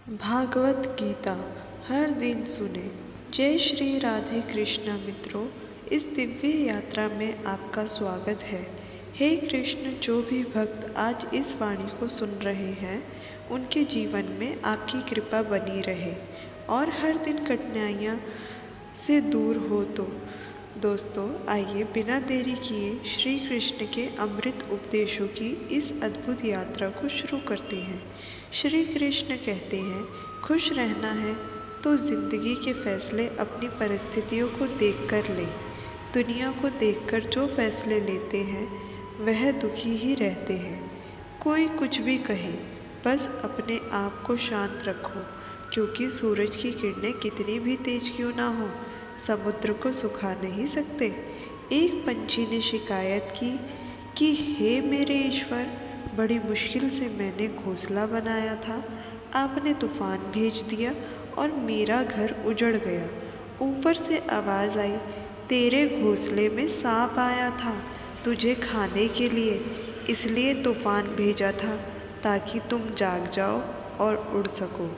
भागवत गीता हर दिन सुने। जय श्री राधे कृष्ण मित्रों, इस दिव्य यात्रा में आपका स्वागत है। हे कृष्ण, जो भी भक्त आज इस वाणी को सुन रहे हैं उनके जीवन में आपकी कृपा बनी रहे और हर दिन कठिनाइयाँ से दूर हो। तो दोस्तों, आइए बिना देरी किए श्री कृष्ण के अमृत उपदेशों की इस अद्भुत यात्रा को शुरू करते हैं। श्री कृष्ण कहते हैं, खुश रहना है तो जिंदगी के फैसले अपनी परिस्थितियों को देखकर लें। दुनिया को देखकर जो फैसले लेते हैं वह दुखी ही रहते हैं। कोई कुछ भी कहे, बस अपने आप को शांत रखो, क्योंकि सूरज की किरणें कितनी भी तेज क्यों ना हो, समुद्र को सुखा नहीं सकते। एक पंछी ने शिकायत की कि हे मेरे ईश्वर, बड़ी मुश्किल से मैंने घोंसला बनाया था, आपने तूफान भेज दिया और मेरा घर उजड़ गया। ऊपर से आवाज़ आई, तेरे घोंसले में सांप आया था तुझे खाने के लिए, इसलिए तूफान भेजा था ताकि तुम जाग जाओ और उड़ सको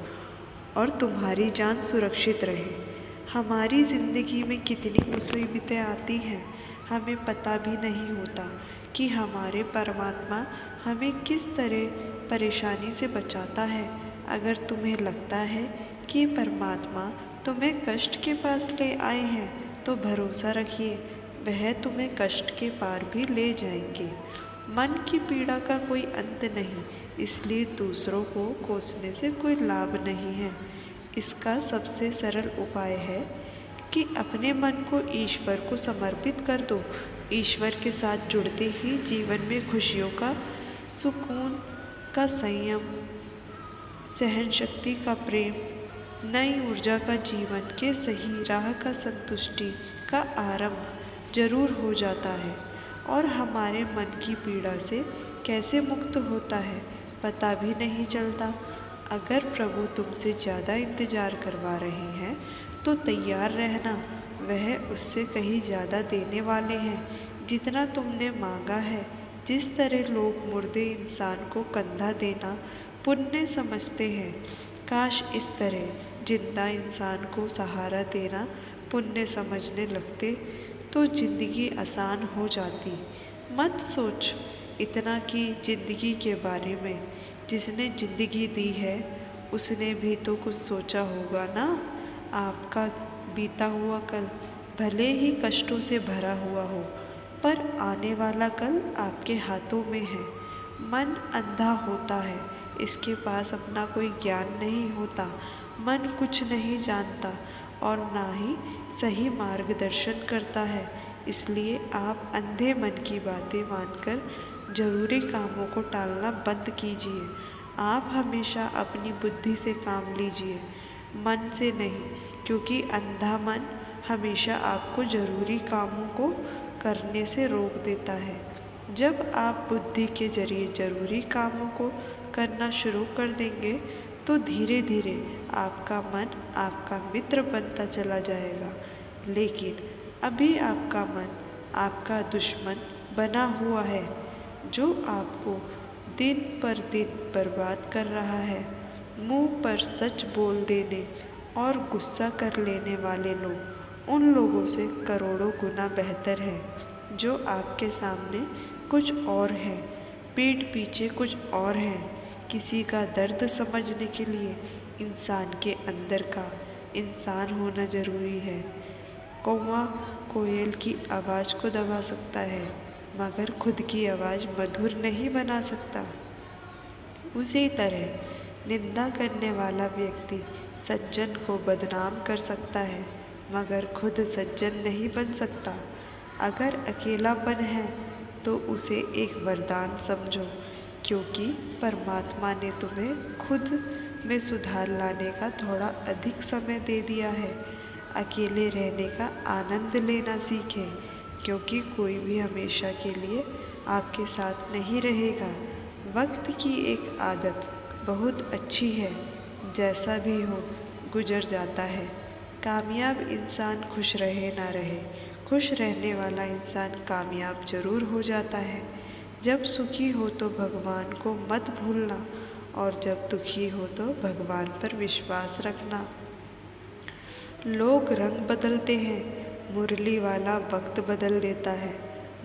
और तुम्हारी जान सुरक्षित रहे। हमारी ज़िंदगी में कितनी मुसीबतें आती हैं, हमें पता भी नहीं होता कि हमारे परमात्मा हमें किस तरह परेशानी से बचाता है। अगर तुम्हें लगता है कि परमात्मा तुम्हें कष्ट के पास ले आए हैं तो भरोसा रखिए, वह तुम्हें कष्ट के पार भी ले जाएंगे। मन की पीड़ा का कोई अंत नहीं, इसलिए दूसरों को कोसने से कोई लाभ नहीं है। इसका सबसे सरल उपाय है कि अपने मन को ईश्वर को समर्पित कर दो। ईश्वर के साथ जुड़ते ही जीवन में खुशियों का, सुकून का, संयम, सहन शक्ति का प्रेम, नई ऊर्जा का, जीवन के सही राह का, संतुष्टि का आरंभ जरूर हो जाता है। और हमारे मन की पीड़ा से कैसे मुक्त होता है पता भी नहीं चलता। अगर प्रभु तुमसे ज़्यादा इंतज़ार करवा रहे हैं तो तैयार रहना, वह उससे कहीं ज़्यादा देने वाले हैं जितना तुमने मांगा है। जिस तरह लोग मुर्दे इंसान को कंधा देना पुण्य समझते हैं, काश इस तरह जिंदा इंसान को सहारा देना पुण्य समझने लगते तो ज़िंदगी आसान हो जाती। मत सोच इतना कि ज़िंदगी के बारे में, जिसने ज़िंदगी दी है उसने भी तो कुछ सोचा होगा ना। आपका बीता हुआ कल भले ही कष्टों से भरा हुआ हो, पर आने वाला कल आपके हाथों में है। मन अंधा होता है, इसके पास अपना कोई ज्ञान नहीं होता। मन कुछ नहीं जानता और ना ही सही मार्गदर्शन करता है, इसलिए आप अंधे मन की बातें मानकर जरूरी कामों को टालना बंद कीजिए। आप हमेशा अपनी बुद्धि से काम लीजिए, मन से नहीं, क्योंकि अंधा मन हमेशा आपको जरूरी कामों को करने से रोक देता है। जब आप बुद्धि के जरिए जरूरी कामों को करना शुरू कर देंगे तो धीरे धीरे आपका मन आपका मित्र बनता चला जाएगा। लेकिन अभी आपका मन आपका दुश्मन बना हुआ है, जो आपको दिन पर दिन बर्बाद कर रहा है। मुंह पर सच बोल देने और गुस्सा कर लेने वाले लोग उन लोगों से करोड़ों गुना बेहतर है जो आपके सामने कुछ और है, पीठ पीछे कुछ और है। किसी का दर्द समझने के लिए इंसान के अंदर का इंसान होना जरूरी है। कौवा कोयल की आवाज़ को दबा सकता है, मगर खुद की आवाज़ मधुर नहीं बना सकता। उसी तरह निंदा करने वाला व्यक्ति सज्जन को बदनाम कर सकता है, मगर खुद सज्जन नहीं बन सकता। अगर अकेलापन है तो उसे एक वरदान समझो, क्योंकि परमात्मा ने तुम्हें खुद में सुधार लाने का थोड़ा अधिक समय दे दिया है। अकेले रहने का आनंद लेना सीखें, क्योंकि कोई भी हमेशा के लिए आपके साथ नहीं रहेगा। वक्त की एक आदत बहुत अच्छी है, जैसा भी हो गुजर जाता है। कामयाब इंसान खुश रहे ना रहे, खुश रहने वाला इंसान कामयाब जरूर हो जाता है। जब सुखी हो तो भगवान को मत भूलना और जब दुखी हो तो भगवान पर विश्वास रखना। लोग रंग बदलते हैं, मुरली वाला वक्त बदल देता है।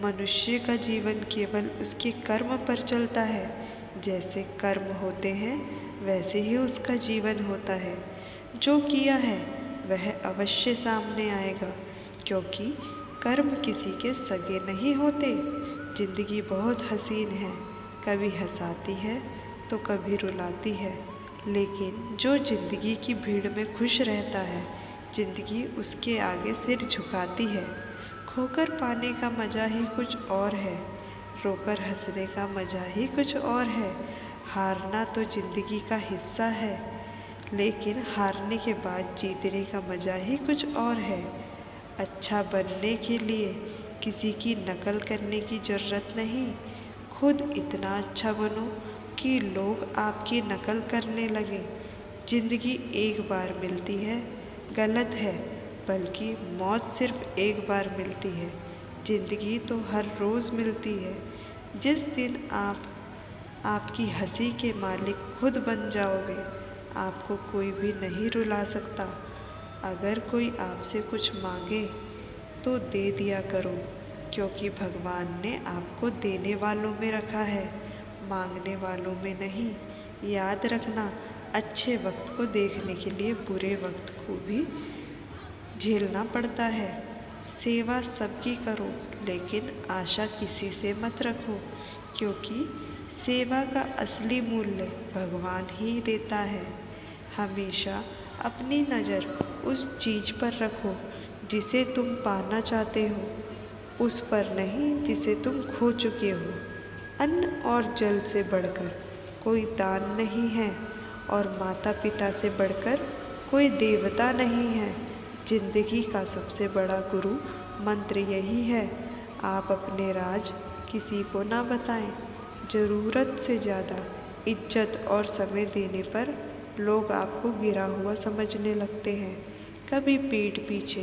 मनुष्य का जीवन केवल उसके कर्म पर चलता है। जैसे कर्म होते हैं वैसे ही उसका जीवन होता है। जो किया है वह अवश्य सामने आएगा, क्योंकि कर्म किसी के सगे नहीं होते। जिंदगी बहुत हसीन है, कभी हंसाती है तो कभी रुलाती है, लेकिन जो जिंदगी की भीड़ में खुश रहता है, जिंदगी उसके आगे सिर झुकाती है। खोकर पाने का मज़ा ही कुछ और है, रोकर हंसने का मज़ा ही कुछ और है। हारना तो जिंदगी का हिस्सा है, लेकिन हारने के बाद जीतने का मज़ा ही कुछ और है। अच्छा बनने के लिए किसी की नकल करने की ज़रूरत नहीं। खुद इतना अच्छा बनो कि लोग आपकी नकल करने लगें। ज़िंदगी एक बार मिलती है, गलत है, बल्कि मौत सिर्फ एक बार मिलती है। ज़िंदगी तो हर रोज़ मिलती है। जिस दिन आप आपकी हंसी के मालिक खुद बन जाओगे, आपको कोई भी नहीं रुला सकता। अगर कोई आपसे कुछ मांगे तो दे दिया करो, क्योंकि भगवान ने आपको देने वालों में रखा है, मांगने वालों में नहीं। याद रखना, अच्छे वक्त को देखने के लिए बुरे वक्त को भी झेलना पड़ता है। सेवा सबकी करो, लेकिन आशा किसी से मत रखो, क्योंकि सेवा का असली मूल्य भगवान ही देता है। हमेशा अपनी नज़र उस चीज़ पर रखो जिसे तुम पाना चाहते हो, उस पर नहीं जिसे तुम खो चुके हो। अन्न और जल से बढ़कर कोई दान नहीं है, और माता पिता से बढ़कर कोई देवता नहीं है। जिंदगी का सबसे बड़ा गुरु मंत्र यही है, आप अपने राज किसी को ना बताएं। ज़रूरत से ज़्यादा इज्जत और समय देने पर लोग आपको गिरा हुआ समझने लगते हैं। कभी पीठ पीछे,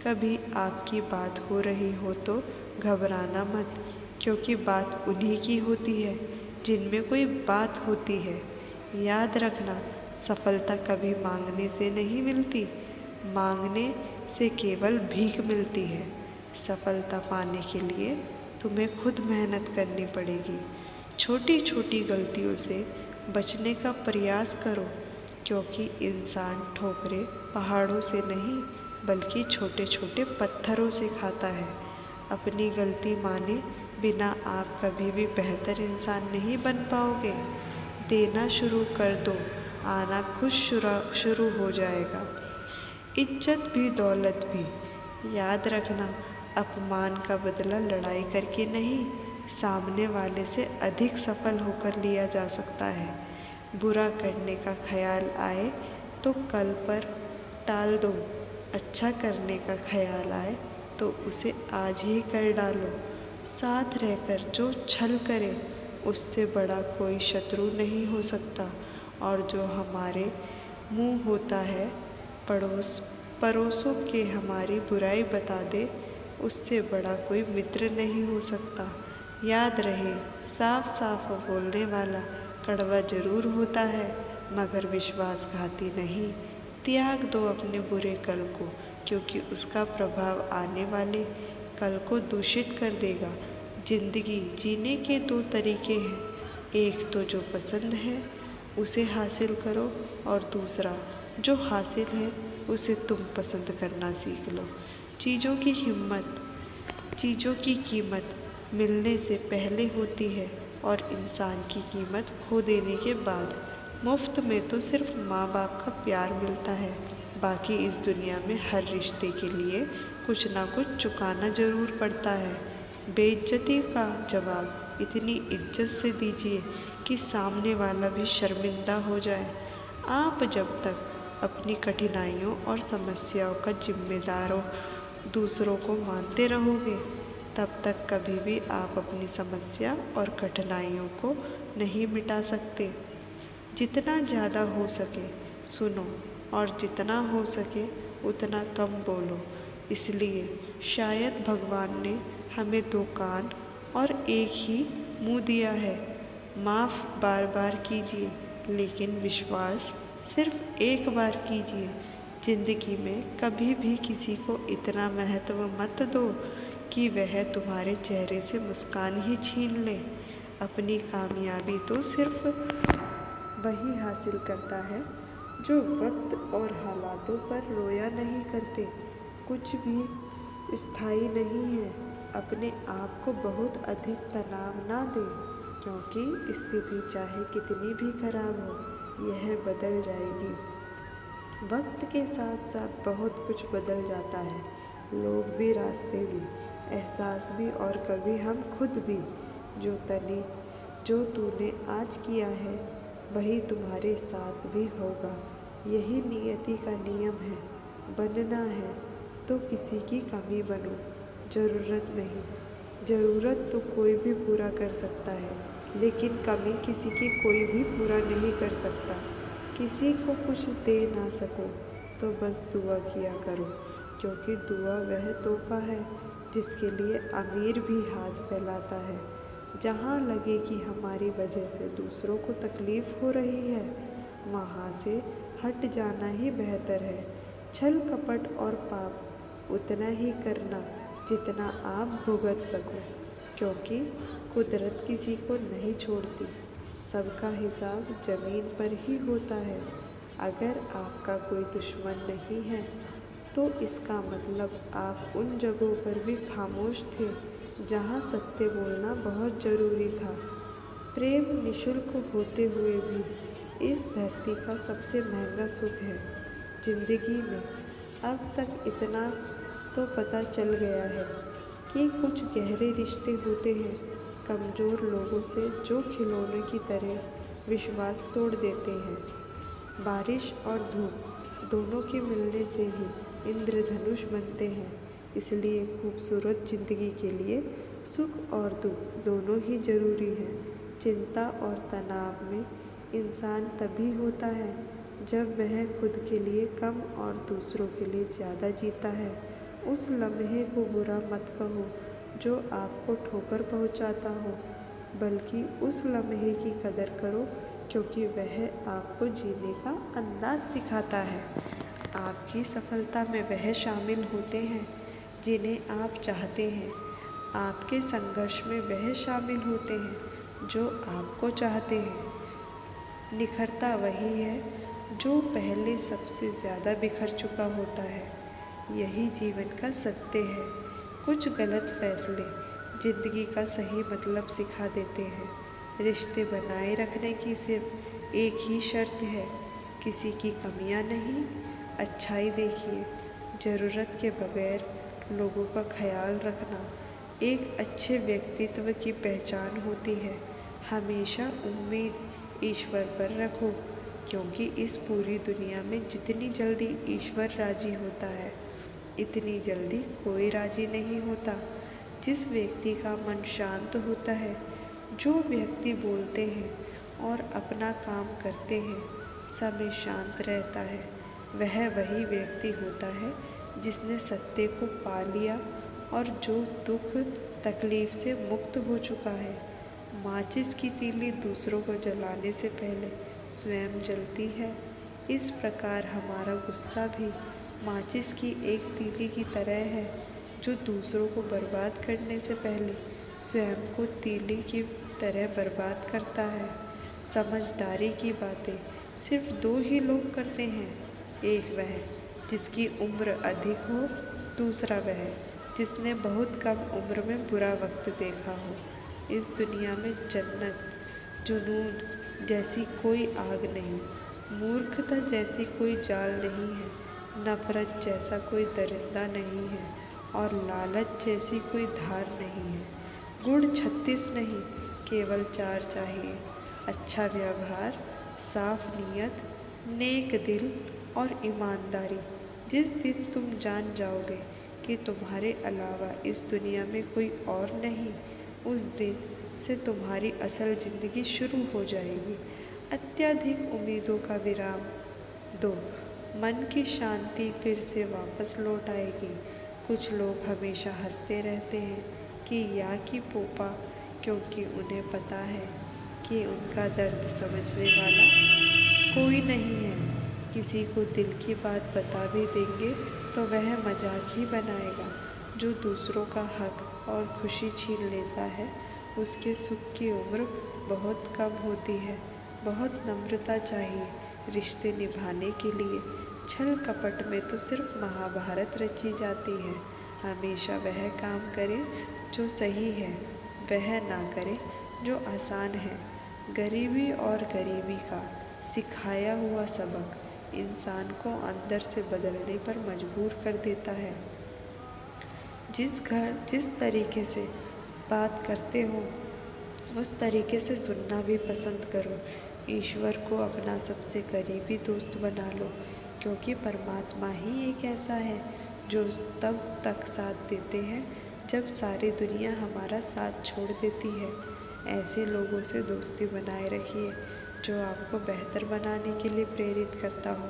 कभी आपकी बात हो रही हो तो घबराना मत, क्योंकि बात उन्हीं की होती है जिनमें कोई बात होती है। याद रखना, सफलता कभी मांगने से नहीं मिलती, मांगने से केवल भीख मिलती है। सफलता पाने के लिए तुम्हें खुद मेहनत करनी पड़ेगी। छोटी छोटी गलतियों से बचने का प्रयास करो, क्योंकि इंसान ठोकरें पहाड़ों से नहीं बल्कि छोटे छोटे पत्थरों से खाता है। अपनी गलती माने बिना आप कभी भी बेहतर इंसान नहीं बन पाओगे। देना शुरू कर दो, आना खुद शुरू हो जाएगा। इज्जत भी दौलत भी। याद रखना, अपमान का बदला लड़ाई करके नहीं, सामने वाले से अधिक सफल होकर लिया जा सकता है। बुरा करने का ख्याल आए तो कल पर टाल दो, अच्छा करने का ख्याल आए तो उसे आज ही कर डालो। साथ रहकर जो छल करे उससे बड़ा कोई शत्रु नहीं हो सकता, और जो हमारे मुँह होता है पड़ोसों के हमारी बुराई बता दे, उससे बड़ा कोई मित्र नहीं हो सकता। याद रहे, साफ साफ बोलने वाला कड़वा जरूर होता है, मगर विश्वासघाती नहीं। त्याग दो अपने बुरे कल को, क्योंकि उसका प्रभाव आने वाले कल को दूषित कर देगा। जिंदगी जीने के दो तरीके हैं, एक तो जो पसंद है उसे हासिल करो, और दूसरा जो हासिल है उसे तुम पसंद करना सीख लो। चीज़ों की कीमत मिलने से पहले होती है, और इंसान की कीमत खो देने के बाद। मुफ्त में तो सिर्फ माँ बाप का प्यार मिलता है, बाकी इस दुनिया में हर रिश्ते के लिए कुछ ना कुछ चुकाना ज़रूर पड़ता है। बेइज्जती का जवाब इतनी इज्जत से दीजिए कि सामने वाला भी शर्मिंदा हो जाए। आप जब तक अपनी कठिनाइयों और समस्याओं का जिम्मेदारों दूसरों को मानते रहोगे, तब तक कभी भी आप अपनी समस्या और कठिनाइयों को नहीं मिटा सकते। जितना ज़्यादा हो सके सुनो, और जितना हो सके उतना कम बोलो। इसलिए शायद भगवान ने हमें दो कान और एक ही मुंह दिया है। माफ़ बार बार कीजिए, लेकिन विश्वास सिर्फ एक बार कीजिए। जिंदगी में कभी भी किसी को इतना महत्व मत दो कि वह तुम्हारे चेहरे से मुस्कान ही छीन ले। अपनी कामयाबी तो सिर्फ वही हासिल करता है जो वक्त और हालातों पर रोया नहीं करते। कुछ भी स्थायी नहीं है। अपने आप को बहुत अधिक तनाव ना दे, क्योंकि स्थिति चाहे कितनी भी खराब हो यह बदल जाएगी। वक्त के साथ साथ बहुत कुछ बदल जाता है, लोग भी, रास्ते भी, एहसास भी और कभी हम खुद भी। जो तूने आज किया है वही तुम्हारे साथ भी होगा। यही नियति का नियम है। बनना है तो किसी की कमी बनो, ज़रूरत नहीं। ज़रूरत तो कोई भी पूरा कर सकता है, लेकिन कमी किसी की कोई भी पूरा नहीं कर सकता। किसी को कुछ दे ना सको तो बस दुआ किया करो, क्योंकि दुआ वह तोहफा है जिसके लिए अमीर भी हाथ फैलाता है। जहाँ लगे कि हमारी वजह से दूसरों को तकलीफ़ हो रही है, वहाँ से हट जाना ही बेहतर है। छल कपट और पाप उतना ही करना जितना आप भुगत सको, क्योंकि कुदरत किसी को नहीं छोड़ती। सबका हिसाब ज़मीन पर ही होता है। अगर आपका कोई दुश्मन नहीं है तो इसका मतलब आप उन जगहों पर भी खामोश थे जहाँ सत्य बोलना बहुत ज़रूरी था। प्रेम निःशुल्क होते हुए भी इस धरती का सबसे महंगा सुख है। जिंदगी में अब तक इतना तो पता चल गया है कि कुछ गहरे रिश्ते होते हैं कमज़ोर लोगों से जो खिलौने की तरह विश्वास तोड़ देते हैं। बारिश और धूप दोनों के मिलने से ही इंद्रधनुष बनते हैं। इसलिए खूबसूरत ज़िंदगी के लिए सुख और दुख दोनों ही ज़रूरी हैं। चिंता और तनाव में इंसान तभी होता है जब वह खुद के लिए कम और दूसरों के लिए ज़्यादा जीता है। उस लम्हे को बुरा मत कहो जो आपको ठोकर पहुंचाता हो, बल्कि उस लम्हे की कदर करो, क्योंकि वह आपको जीने का अंदाज सिखाता है। आपकी सफलता में वह शामिल होते हैं जिन्हें आप चाहते हैं। आपके संघर्ष में वह शामिल होते हैं जो आपको चाहते हैं। निखरता वही है जो पहले सबसे ज़्यादा बिखर चुका होता है। यही जीवन का सत्य है। कुछ गलत फैसले ज़िंदगी का सही मतलब सिखा देते हैं। रिश्ते बनाए रखने की सिर्फ एक ही शर्त है, किसी की कमियां नहीं, अच्छाई देखिए। ज़रूरत के बगैर लोगों का ख्याल रखना एक अच्छे व्यक्तित्व की पहचान होती है। हमेशा उम्मीद ईश्वर पर रखो, क्योंकि इस पूरी दुनिया में जितनी जल्दी ईश्वर राजी होता है, इतनी जल्दी कोई राजी नहीं होता। जिस व्यक्ति का मन शांत होता है, जो व्यक्ति बोलते हैं और अपना काम करते हैं, समय शांत रहता है, वह वही व्यक्ति होता है जिसने सत्य को पा लिया और जो दुख तकलीफ से मुक्त हो चुका है। माचिस की तीली दूसरों को जलाने से पहले स्वयं जलती है। इस प्रकार हमारा गुस्सा भी माचिस की एक तीली की तरह है जो दूसरों को बर्बाद करने से पहले स्वयं को तीली की तरह बर्बाद करता है। समझदारी की बातें सिर्फ दो ही लोग करते हैं, एक वह जिसकी उम्र अधिक हो, दूसरा वह जिसने बहुत कम उम्र में बुरा वक्त देखा हो। इस दुनिया में जन्नत, जुनून जैसी कोई आग नहीं, मूर्खता जैसी कोई जाल नहीं है, नफ़रत जैसा कोई दरिंदा नहीं है और लालच जैसी कोई धार नहीं है। गुण 36 नहीं, केवल 4 चाहिए, अच्छा व्यवहार, साफ नीयत, नेक दिल और ईमानदारी। जिस दिन तुम जान जाओगे कि तुम्हारे अलावा इस दुनिया में कोई और नहीं, उस दिन से तुम्हारी असल ज़िंदगी शुरू हो जाएगी। अत्यधिक उम्मीदों का विराम दो, मन की शांति फिर से वापस लौट आएगी। कुछ लोग हमेशा हंसते रहते हैं कि या कि पोपा, क्योंकि उन्हें पता है कि उनका दर्द समझने वाला कोई नहीं है। किसी को दिल की बात बता भी देंगे तो वह मजाक ही बनाएगा। जो दूसरों का हक और खुशी छीन लेता है उसके सुख की उम्र बहुत कम होती है। बहुत नम्रता चाहिए रिश्ते निभाने के लिए। छल कपट में तो सिर्फ महाभारत रची जाती है। हमेशा वह काम करे जो सही है, वह ना करे जो आसान है। गरीबी और गरीबी का सिखाया हुआ सबक इंसान को अंदर से बदलने पर मजबूर कर देता है। जिस तरीके से बात करते हो उस तरीके से सुनना भी पसंद करो। ईश्वर को अपना सबसे करीबी दोस्त बना लो, क्योंकि परमात्मा ही एक ऐसा है जो तब तक साथ देते हैं जब सारी दुनिया हमारा साथ छोड़ देती है। ऐसे लोगों से दोस्ती बनाए रखिए जो आपको बेहतर बनाने के लिए प्रेरित करता हो,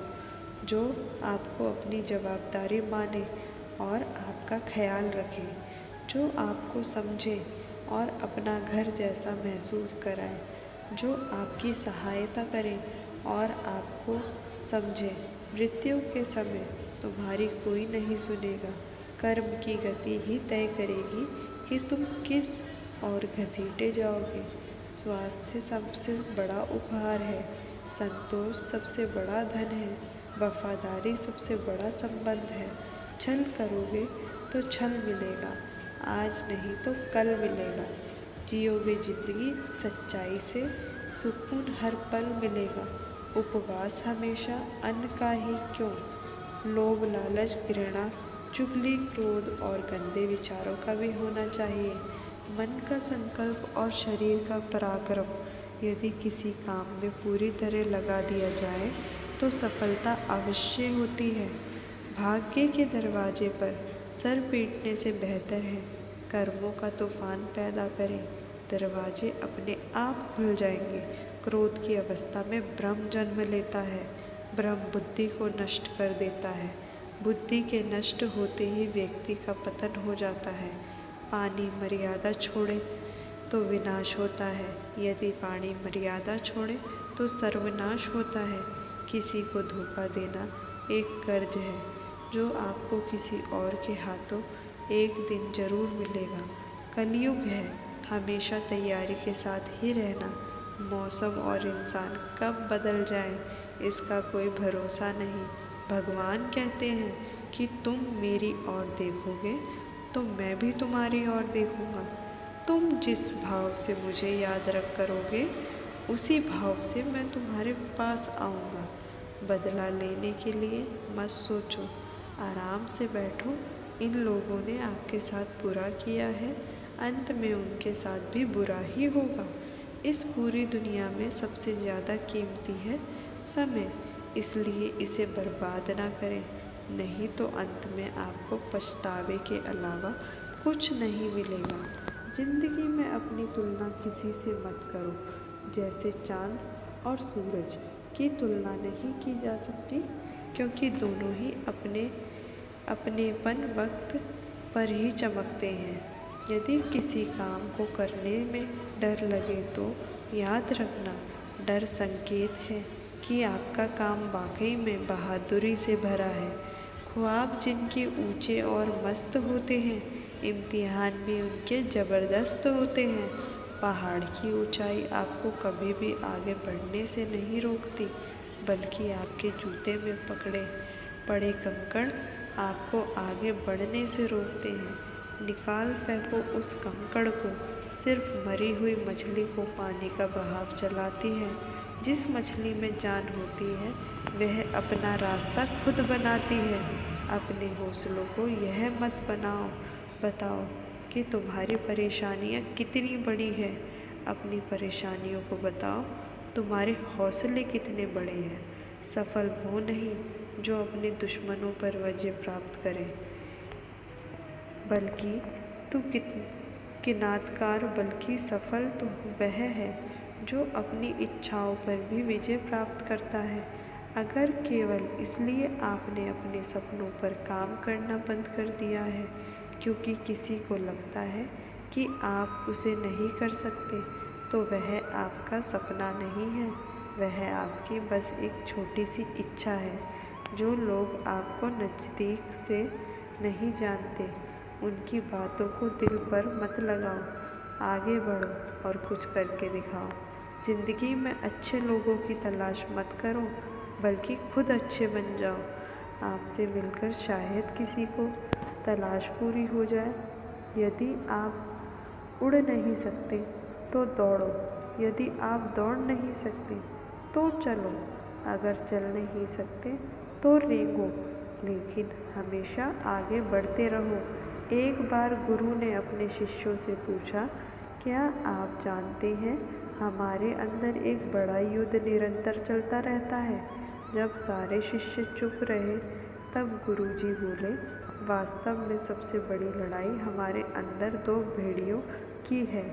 जो आपको अपनी जवाबदारी माने और आपका ख्याल रखे, जो आपको समझे और अपना घर जैसा महसूस कराए, जो आपकी सहायता करें और आपको समझे। मृत्यु के समय तुम्हारी कोई नहीं सुनेगा। कर्म की गति ही तय करेगी कि तुम किस और घसीटे जाओगे। स्वास्थ्य सबसे बड़ा उपहार है, संतोष सबसे बड़ा धन है, वफादारी सबसे बड़ा संबंध है। छल करोगे तो छल मिलेगा, आज नहीं तो कल मिलेगा। जियोगे जिंदगी सच्चाई से, सुकून हर पल मिलेगा। उपवास हमेशा अन्न का ही क्यों, लोभ लालच घृणा चुगली क्रोध और गंदे विचारों का भी होना चाहिए। मन का संकल्प और शरीर का पराक्रम यदि किसी काम में पूरी तरह लगा दिया जाए तो सफलता अवश्य होती है। भाग्य के दरवाजे पर सर पीटने से बेहतर है कर्मों का तूफान पैदा करें। दरवाजे अपने आप खुल जाएंगे। क्रोध की अवस्था में भ्रम जन्म लेता है। भ्रम बुद्धि को नष्ट कर देता है। बुद्धि के नष्ट होते ही व्यक्ति का पतन हो जाता है। पानी मर्यादा छोड़े तो विनाश होता है, यदि पानी मर्यादा छोड़े तो सर्वनाश होता है। किसी को धोखा देना एक कर्ज है जो आपको किसी और के हाथों एक दिन जरूर मिलेगा। कलयुग है, हमेशा तैयारी के साथ ही रहना। मौसम और इंसान कब बदल जाए इसका कोई भरोसा नहीं। भगवान कहते हैं कि तुम मेरी ओर देखोगे तो मैं भी तुम्हारी ओर देखूंगा। तुम जिस भाव से मुझे याद रख करोगे उसी भाव से मैं तुम्हारे पास आऊँगा। बदला लेने के लिए मत सोचो, आराम से बैठो। इन लोगों ने आपके साथ बुरा किया है, अंत में उनके साथ भी बुरा ही होगा। इस पूरी दुनिया में सबसे ज़्यादा कीमती है समय, इसलिए इसे बर्बाद ना करें, नहीं तो अंत में आपको पछतावे के अलावा कुछ नहीं मिलेगा। जिंदगी में अपनी तुलना किसी से मत करो। जैसे चाँद और सूरज की तुलना नहीं की जा सकती, क्योंकि दोनों ही अपनेपन वक्त पर ही चमकते हैं। यदि किसी काम को करने में डर लगे तो याद रखना, डर संकेत है कि आपका काम वाकई में बहादुरी से भरा है। ख्वाब जिनके ऊंचे और मस्त होते हैं, इम्तिहान भी उनके ज़बरदस्त होते हैं। पहाड़ की ऊंचाई आपको कभी भी आगे बढ़ने से नहीं रोकती, बल्कि आपके जूते में पकड़े पड़े कंकड़ आपको आगे बढ़ने से रोकते हैं। निकाल फेंको उस कंकड़ को, सिर्फ मरी हुई मछली को पानी का बहाव चलाती है। जिस मछली में जान होती है वह अपना रास्ता खुद बनाती है। अपने हौसलों को यह मत बताओ कि तुम्हारी परेशानियाँ कितनी बड़ी है। अपनी परेशानियों को बताओ तुम्हारे हौसले कितने बड़े हैं। सफल वो नहीं जो अपने दुश्मनों पर विजय प्राप्त करे, बल्कि बल्कि सफल तो वह है जो अपनी इच्छाओं पर भी विजय प्राप्त करता है। अगर केवल इसलिए आपने अपने सपनों पर काम करना बंद कर दिया है क्योंकि किसी को लगता है कि आप उसे नहीं कर सकते, तो वह आपका सपना नहीं है, वह आपकी बस एक छोटी सी इच्छा है। जो लोग आपको नज़दीक से नहीं जानते, उनकी बातों को दिल पर मत लगाओ। आगे बढ़ो और कुछ करके दिखाओ। ज़िंदगी में अच्छे लोगों की तलाश मत करो, बल्कि खुद अच्छे बन जाओ। आपसे मिलकर शायद किसी को तलाश पूरी हो जाए। यदि आप उड़ नहीं सकते तो दौड़ो, यदि आप दौड़ नहीं सकते तो चलो, अगर चल नहीं सकते तो रेंगो, लेकिन हमेशा आगे बढ़ते रहो। एक बार गुरु ने अपने शिष्यों से पूछा, क्या आप जानते हैं हमारे अंदर एक बड़ा युद्ध निरंतर चलता रहता है। जब सारे शिष्य चुप रहे तब गुरुजी बोले, वास्तव में सबसे बड़ी लड़ाई हमारे अंदर दो भेड़ियों की है।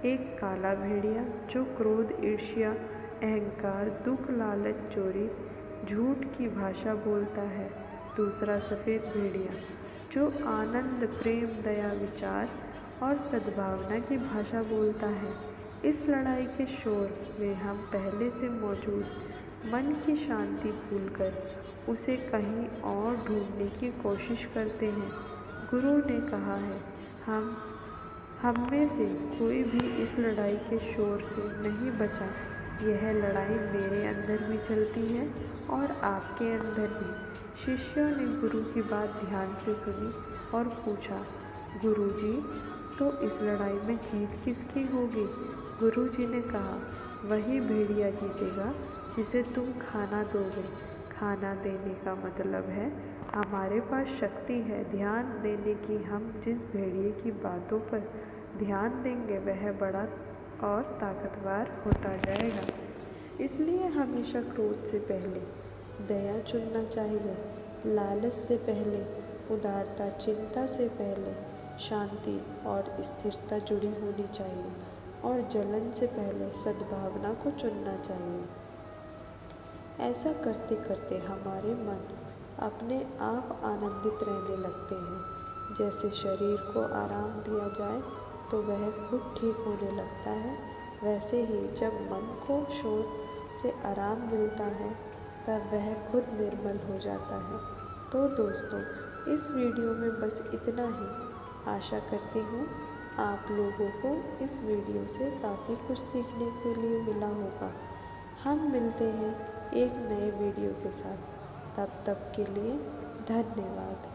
एक काला भेड़िया जो क्रोध, ईर्ष्या, अहंकार, दुख, लालच, चोरी, झूठ की भाषा बोलता है। दूसरा सफ़ेद भेड़िया जो आनंद, प्रेम, दया, विचार और सद्भावना की भाषा बोलता है। इस लड़ाई के शोर में हम पहले से मौजूद मन की शांति भूलकर उसे कहीं और ढूंढने की कोशिश करते हैं। गुरु ने कहा है, हम में से कोई भी इस लड़ाई के शोर से नहीं बचा। यह लड़ाई मेरे अंदर भी चलती है और आपके अंदर भी। शिष्यों ने गुरु की बात ध्यान से सुनी और पूछा, गुरुजी, तो इस लड़ाई में जीत किसकी होगी? गुरुजी ने कहा, वही भेड़िया जीतेगा जिसे तुम खाना दोगे। खाना देने का मतलब है हमारे पास शक्ति है ध्यान देने की। हम जिस भेड़िए की बातों पर ध्यान देंगे वह बड़ा और ताकतवर होता जाएगा। इसलिए हमेशा क्रोध से पहले दया चुनना चाहिए, लालच से पहले उदारता, चिंता से पहले शांति और स्थिरता जुड़ी होनी चाहिए, और जलन से पहले सद्भावना को चुनना चाहिए। ऐसा करते करते हमारे मन अपने आप आनंदित रहने लगते हैं। जैसे शरीर को आराम दिया जाए तो वह खुद ठीक होने लगता है, वैसे ही जब मन को शोर से आराम मिलता है तब वह खुद निर्मल हो जाता है। तो दोस्तों, इस वीडियो में बस इतना ही। आशा करती हूँ आप लोगों को इस वीडियो से काफ़ी कुछ सीखने के लिए मिला होगा। हम मिलते हैं एक नए वीडियो के साथ। तब तक के लिए धन्यवाद।